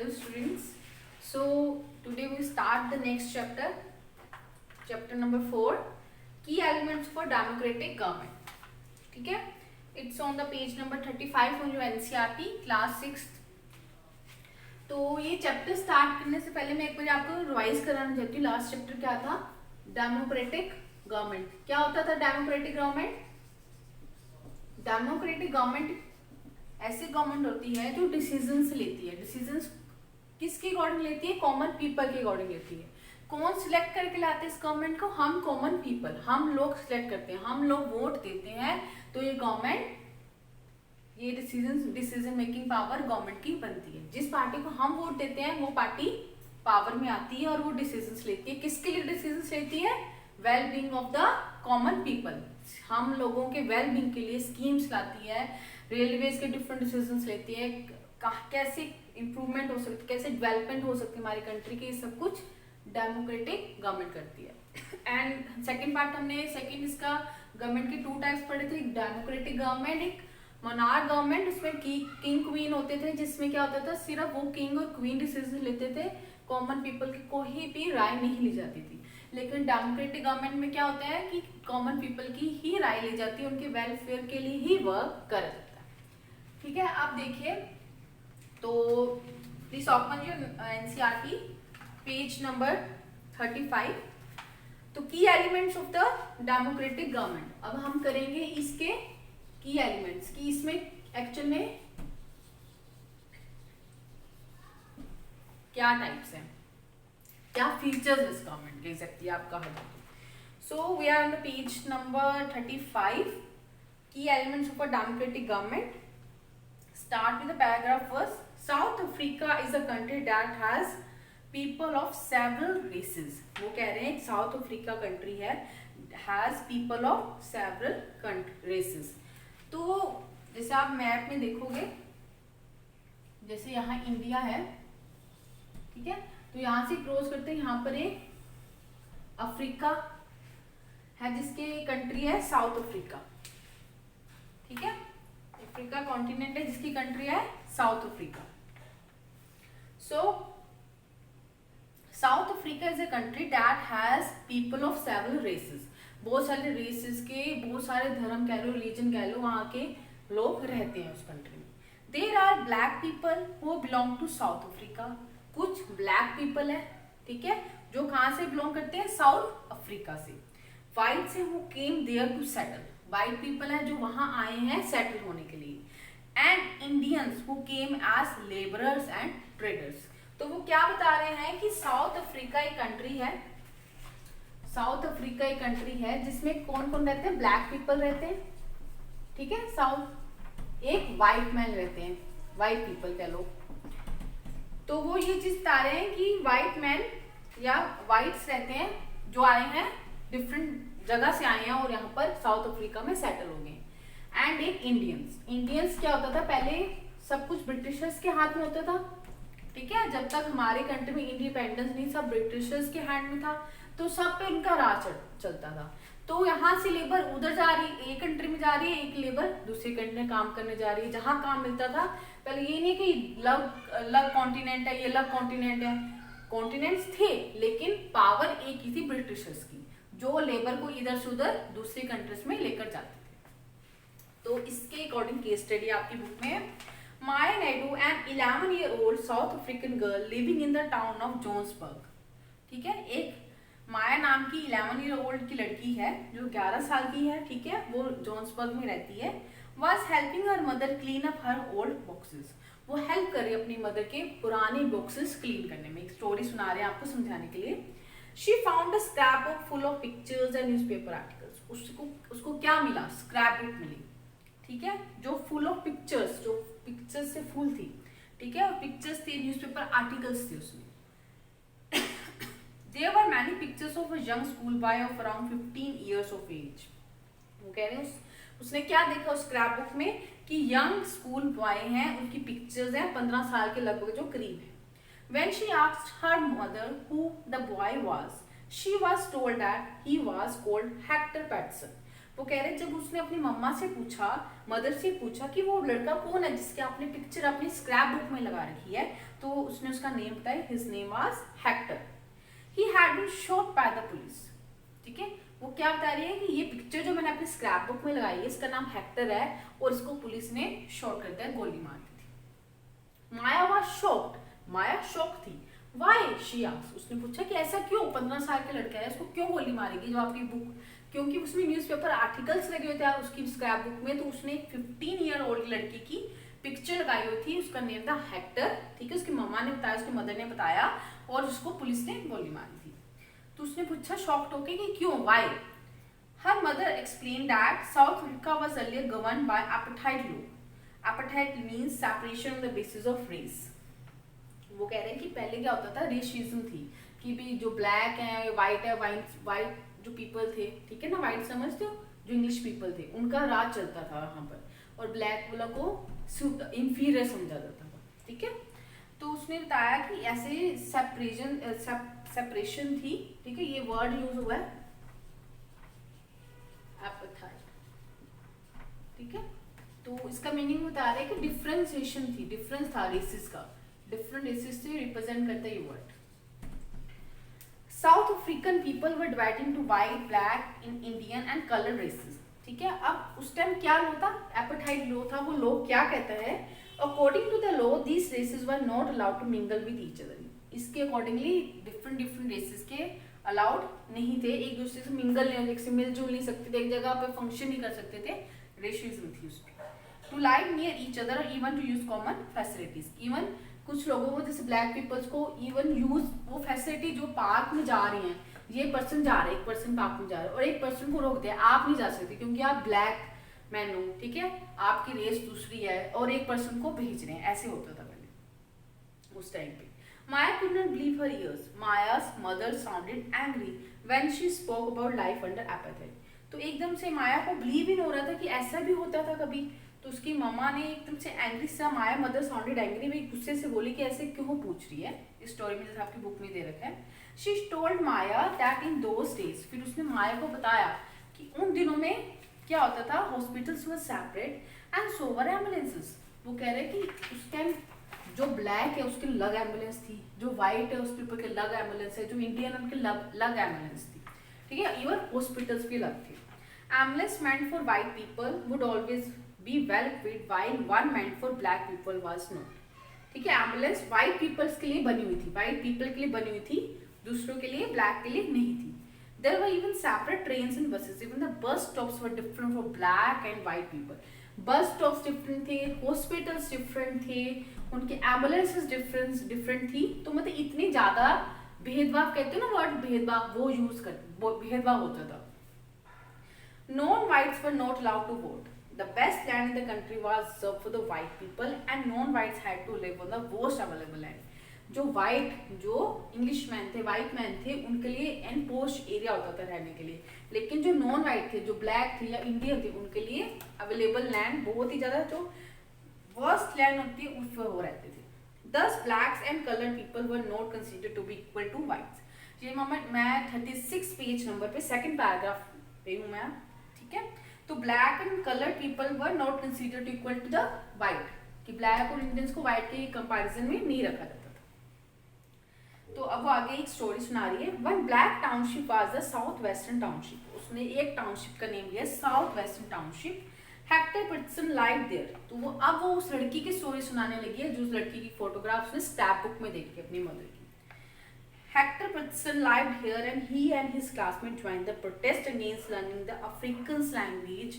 Hello students. So today we start the next chapter, chapter number 4, key elements for democratic government. ठीक है, it's on the page number 35 on your NCERT class 6. तो ये chapter start करने से पहले मैं एक बार आपको रिवाइज कराना चाहती हूँ. लास्ट चैप्टर क्या था? Democratic government. क्या होता था डेमोक्रेटिक गवर्नमेंट? डेमोक्रेटिक गवर्नमेंट ऐसी गवर्नमेंट होती है जो डिसीजंस लेती है. डिसीजंस किसके अकॉर्डिंग लेती है? कॉमन पीपल के अकॉर्डिंग लेती है. कौन सिलेक्ट करके लाते हैं इस गवर्नमेंट को? हम कॉमन पीपल, हम लोग सिलेक्ट करते हैं, हम लोग वोट देते हैं. तो ये गवर्नमेंट, ये डिसीजन मेकिंग पावर गवर्नमेंट की बनती है. जिस पार्टी को हम वोट देते हैं वो पार्टी पावर में आती है और वो डिसीजंस लेती है. किसके लिए डिसीजंस लेती है? Well being of the common people. हम लोगों के वेल बीइंग के लिए स्कीम्स लाती है. रेलवेज के डिफरेंट डिसीजंस लेती है. कैसे इंप्रूवमेंट हो सकती है, कैसे डेवलपमेंट हो सकती है हमारी कंट्री की, सब कुछ डेमोक्रेटिक गवर्नमेंट करती है. एंड सेकंड पार्ट हमने सेकंड इसका गवर्नमेंट के टू टाइप्स पढ़े थे. एक डेमोक्रेटिक गवर्नमेंट, एक मोनार्क गवर्नमेंट. उसमें किंग क्वीन होते थे, जिसमें क्या होता था सिर्फ वो किंग और क्वीन डिसीजन लेते थे, कॉमन पीपल की कोई भी राय नहीं ली जाती थी. लेकिन डेमोक्रेटिक गवर्नमेंट में क्या होता है कि कॉमन पीपल की ही राय ली जाती है, उनके वेलफेयर के लिए ही वर्क करा जाता है. ठीक है, आप देखिए तो please open your NCERT page number 35. तो की elements of the democratic government. अब हम करेंगे इसके की एलिमेंट्स की. इसमें एक्चुअल में क्या टाइप्स हैं, क्या फीचर्स इस गवर्नमेंट के एग्जैक्टली आप कहा जाते. So we are on the page number 35, की elements of a democratic government. Start with the paragraph first. South Africa is a country that has people of several races. वो कह रहे हैं साउथ अफ्रीका कंट्री है, has people of several races. तो जैसे आप map में देखोगे, जैसे यहाँ इंडिया है, ठीक है, तो यहाँ से क्रॉस करते हैं, यहाँ पर एक अफ्रीका है जिसके कंट्री है साउथ अफ्रीका. ठीक है, अफ्रीका कॉन्टिनेंट है जिसकी कंट्री है South Africa. So South Africa is a country that has people of several races. बहुत सारे रेसेस के, बहुत सारे धर्म कह लो, रिलीजन कह लो, वहां के लोग रहते हैं उस कंट्री में. There are black people who belong to South Africa. कुछ ब्लैक पीपल है, ठीक है, जो कहां से बिलोंग करते हैं? साउथ अफ्रीका से. व्हाइट से who came there to settle. White people है जो वहां आए हैं सेटल होने के लिए. And Indians who came as labourers and traders. तो वो क्या बता रहे हैं कि साउथ अफ्रीका एक कंट्री है, साउथ अफ्रीका एक कंट्री है जिसमें कौन कौन रहते हैं? ब्लैक पीपल रहते हैं, ठीक है, साउथ एक वाइट मैन रहते हैं, वाइट पीपल कह लो. तो वो ये चीज बता रहे हैं कि वाइट मैन या वाइट्स रहते हैं जो आए हैं डिफरेंट जगह से आए हैं और यहाँ पर साउथ अफ्रीका में सेटल हो गए. एंड एक इंडियंस. इंडियंस क्या होता था? पहले सब कुछ ब्रिटिशर्स के हाथ में होता था, ठीक है, जब तक हमारे कंट्री में इंडिपेंडेंस नहीं, सब ब्रिटिशर्स के हैंड में था, तो सब पे उनका राज चलता था. तो यहाँ से लेबर उधर जा रही है, एक कंट्री में जा रही है, एक लेबर दूसरी कंट्री में काम करने जा रही है. जहाँ काम मिलता था, पहले ये नहीं कि लव कॉन्टिनेंट है, ये लव कॉन्टिनेंट है, कॉन्टिनेंट्स थे लेकिन पावर एक ही थी ब्रिटिशर्स की, जो लेबर को इधर से उधर दूसरी कंट्रीज में लेकर जाते थे. तो इसके अकॉर्डिंग केस स्टडी आपकी बुक में. Maya Naidu, an 11-year-old south African girl living in the town of Johannesburg. ठीक है, एक माया नाम की 11-year-old की लड़की है जो 11 साल की है, ठीक है, वो जोन्सबर्ग में रहती है. Was helping her mother clean up her old boxes. वो हेल्प कर रही है अपनी मदर के पुराने बॉक्सेस क्लीन करने में. एक स्टोरी सुना रहे हैं आपको समझाने के लिए. She found a scrapbook full of pictures and newspaper articles. उसको क्या मिला? स्क्रैप बुक मिली, ठीक है, जो फुल ऑफ पिक्चर्स, जो पिक्चर्स से फुल थी, ठीक है, और पिक्चर्स थे, न्यूज़पेपर आर्टिकल्स थे उसमें. There were many pictures of a young school boy of around 15 years of age. वो कह रहे हैं उसने क्या देखा उस स्क्रैप बुक में कि यंग स्कूल बॉय हैं, उनकी पिक्चर्स हैं 15 साल के लगभग जो करीब है. When she asked her mother who the boy was, she was told that he was called Hector Patterson. वो कह रहे जब उसने अपनी मम्मा से पूछा, मदर से पूछा कि वो लड़का कौन है जिसके आपने पिक्चर अपनी स्क्रैप बुक में लगा रखी है, तो उसने उसका नेम बताया, his name was Hector. He had been shot by the police. ठीक है, वो क्या बता रही है कि ये पिक्चर जो मैंने अपनी स्क्रैप बुक में लगाई है इसका नाम हेक्टर है और इसको पुलिस ने शॉट कर दिया, गोली मार दी थी। माया वाज शॉक्ड, माया शॉक थी। वाई शी आस्क्ड, उसने पूछा कि ऐसा क्यों, 15 साल का लड़का है, इसको क्यों गोली मारेगी जो आपकी बुक, क्योंकि उसमें न्यूज़पेपर आर्टिकल्स लगे हुए थे उसकी स्क्रैप बुक में, तो उसने 15 ईयर ओल्ड लड़की की पिक्चर लगाई हुई थी, उसका नेम था हेक्टर। ठीक है, उसकी मम्मा ने बताया, उसकी मदर ने बताया और उसको पुलिस ने गोली मारी थी। तो उसने पूछा शॉक्ड होके कि क्यों, why. Her mother explain that South Africa was earlier govern by apartheid law. Apartheid means separation on the basis of race. वो कह रहे हैं कि पहले क्या होता था, रेशिज्म थी कि भी जो ब्लैक है, वाइट है, वाइट जो पीपल थे, ठीक है ना, वाइट समझते हो, जो इंग्लिश पीपल थे उनका राज चलता था वहां पर, और ब्लैक वाला को इंफीरियर समझा जाता था। ठीक है, तो उसने बताया कि ऐसे सेपरेशन थी। ठीक है, ये वर्ड यूज हुआ है एपेटाइट। ठीक है, तो इसका मीनिंग बता रहे हैं कि डिफरेंशिएशन थी, डिफरेंस था रेसेस का, डिफरेंट रेसेस से रिप्रेजेंट करता है ये word. South African people were divided into white, black, in Indian and coloured races. ठीक है, अब उस टाइम क्या लॉ था, एपेटाइट लॉ था। वो लॉ क्या कहता है, according to the law these races were not allowed to mingle with each other. इसके अकॉर्डिंगली डिफरेंट रेसेस के अलाउड नहीं थे, एक दूसरे से मिंगल नहीं, एक से मिलजुल नहीं सकते थे, एक जगह पे फंक्शन नहीं कर सकते थे, रेशिज्म थी उसमें। To live near each other, even to use common facilities. Even कुछ लोगों को, जैसे ब्लैक पीपल्स को, इवन यूज वो फैसिलिटी, जो पार्क में जा रही हैं, ये पर्सन जा रहे हैं, एक पर्सन पार्क में जा रहा है और एक पर्सन को रोक दिया, आप नहीं जा सकते क्योंकि आप ब्लैक मैन हो, ठीक है, आपकी रेस दूसरी है, और एक पर्सन को भेज रहे हैं। ऐसे होता था पहले उस टाइम पे। Maya could not believe her ears. Maya's mother sounded angry when she spoke about life under apartheid. तो एकदम से माया को बिलीव ही नहीं हो रहा था कि ऐसा भी होता था कभी। तो उसकी मम्मा ने एकदम से एंग्री सा, माया मदर साउंडेड एंग्री, भी गुस्से से बोली कि ऐसे क्यों पूछ रही है, इस स्टोरी में जैसे आपकी बुक में दे रखा है। She told Maya that in those days, फिर उसने माया को बताया कि उन दिनों में क्या होता था, hospitals were separate and so were ambulances. वो कह रहे कि उस टाइम जो ब्लैक है उसकी अलग एम्बुलेंस थी, जो व्हाइट है उसके ऊपर के अलग एम्बुलेंस है, जो इंडियन उनके अलग एम्बुलेंस थी। ठीक है, इवन हॉस्पिटल्स भी अलग थे। Ambulance meant for white people would always be well equipped while one meant for black people was not. ठीक है, एम्बुलेंस व्हाइट पीपल्स के लिए बनी हुई थी, व्हाइट पीपल के लिए बनी हुई थी, दूसरों के लिए, ब्लैक के लिए नहीं थी। There were even separate trains and buses. Even the bus stops were different for black and white people. Bus stops different थे, हॉस्पिटल्स डिफरेंट थे, उनके एम्बुलेंसेस डिफरेंट थी। तो मतलब इतनी ज्यादा भेदभाव, कहते हो ना वर्ड भेदभाव, वो यूज कर, भेदभाव होता था। Non-whites were not allowed to vote. The best land in the country was reserved for the white people, and non-whites had to live on the worst available land. जो white, जो English man थे, white man थे, उनके लिए and post area होता था रहने के लिए, लेकिन जो नॉन वाइट थे, जो ब्लैक थे या इंडियन थे, उनके लिए अवेलेबल लैंड बहुत ही ज्यादा, जो वर्स्ट लैंड होती है उस पर वो रहते थे। Thus blacks and colored people were not considered to be equal to whites. ये मैं 36 पेज नंबर पे सेकंड पैराग्राफ पे हूँ मैं, ठीक है। तो black and coloured people were not considered equal to the white, कि ब्लैक और इंडियंस को वाइट के कंपैरिजन में नहीं रखा जाता था। तो अब वो आगे एक स्टोरी सुना रही है। One black township was the south western township. उसने एक टाउनशिप का नेम लिया south western township. Hector Pieterson live there. तो वो अब वो उस लड़की की स्टोरी सुनाने लगी है जो उस लड़की की फोटोग्राफ उसने स्क्रैप बुक में देखी अपनी मदर की। Hector Peterson lived here and he and his classmates joined the protest against learning the Afrikaans language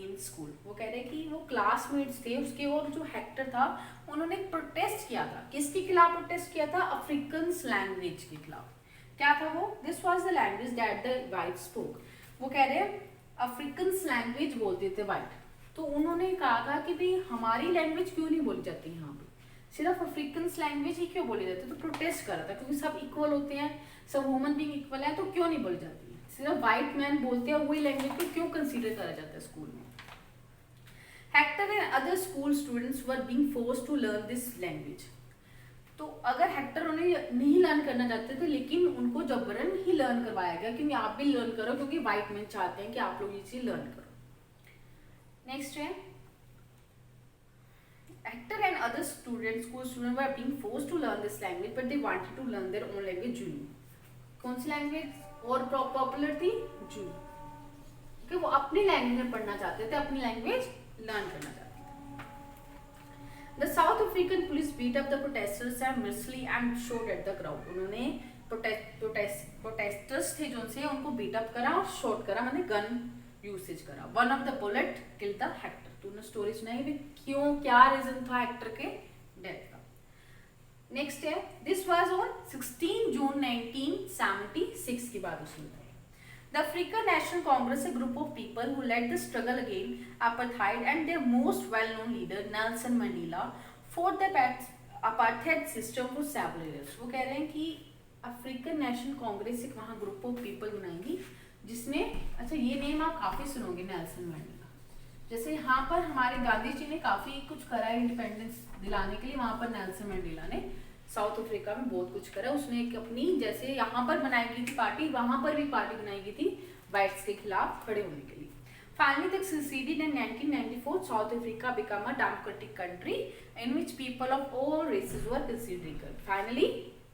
in school. वो कह रहे हैं कि वो क्लासमेट्स थे उसके, और जो हेक्टर था उन्होंने प्रोटेस्ट किया था। किसके खिलाफ प्रोटेस्ट किया था? अफ्रीकन्स लैंग्वेज के खिलाफ। क्या था वो? This was the language that the white spoke. वो कह रहे हैं अफ्रीकन्स लैंग्वेज बोलते थे वाइट, तो उन्होंने कहा था कि भाई हमारी लैंग्वेज क्यों नहीं बोली जाती यहाँ पे, सिर्फ अफ्रीकन्स लैंग्वेज ही क्यों बोली जाती है। तो प्रोटेस्ट कर रहा था क्योंकि सब इक्वल होते हैं, सब ह्यूमन बीइंग इक्वल है, तो क्यों नहीं बोली जाती है, सिर्फ वाइट मैन बोलते हैं वही लैंग्वेज को क्यों कंसीडर करा जाता है स्कूल में। Hector and other school students were being forced to learn this language. तो अगर हेक्टर उन्हें नहीं लर्न करना चाहते थे, लेकिन उनको जबरन ही लर्न करवाया गया कि आप भी लर्न करो, क्योंकि व्हाइट मैन चाहते हैं कि आप लोग ये चीज लर्न करो। नेक्स्ट है Hector and other students, school students were being forced to learn this language, but they wanted to learn their own language, Zulu. कौन सी लैंग्वेज और पॉपुलर थी? Zulu. कि वो अपनी लैंग्वेज में पढ़ना चाहते थे, अपनी लैंग्वेज लर्न करना चाहते थे। The South African police beat up the protesters and mercilessly and shot at the crowd. उन्होंने protesters थे जो से उनको beat up करा और shot करा, माने गन यूसेज करा। One of the bullet killed the Hector. तूने स्टोरी सुनाई भी, क्यों, क्या रीजन था हेक्टर के डेथ का। नेक्स्ट है दिस वाज ऑन 16 जून 1976 की बात सुनते हैं। The African national Congress, a group of people who led the struggle against apartheid and their most well-known leader Nelson Mandela fought the apartheid system for several years. वो कह रहे हैं कि अफ्रीकन नेशनल कांग्रेस एक वहाँ ग्रुप ऑफ पीपल बनाएंगी जिसमें, अच्छा ये नेम आप काफी सुनोगे, नेल्सन मंडेला। जैसे यहाँ पर हमारे गांधी जी ने काफी कुछ करा है इंडिपेंडेंस दिलाने के लिए, वहां पर नेल्सन मंडेला ने साउथ अफ्रीका में बहुत कुछ करा। उसने एक अपनी, जैसे यहाँ पर बनाई गई थी पार्टी, वहां पर भी पार्टी बनाई गई थी व्हाइट्स के खिलाफ खड़े होने के लिए। Finally, they succeeded in 1994. South Africa became a democratic country in which people of all races were considered equal. Finally,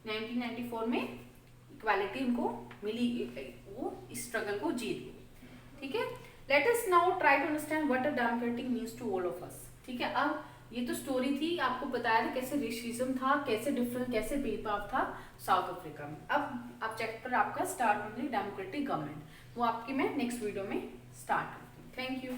1994 में इक्वालिटी उनको मिली, वो इस स्ट्रगल को जीत गई। ठीक है, let us now try to understand what a democratic means to all of us. ठीक है, अब ये तो स्टोरी थी, आपको बताया था कैसे रेसिज्म था, कैसे डिफरेंट, कैसे भेदभाव था साउथ अफ्रीका में। अब चैप्टर आपका स्टार्ट होने डेमोक्रेटिक गवर्नमेंट, वो आपकी मैं नेक्स्ट वीडियो में स्टार्ट करती हूँ। Thank you.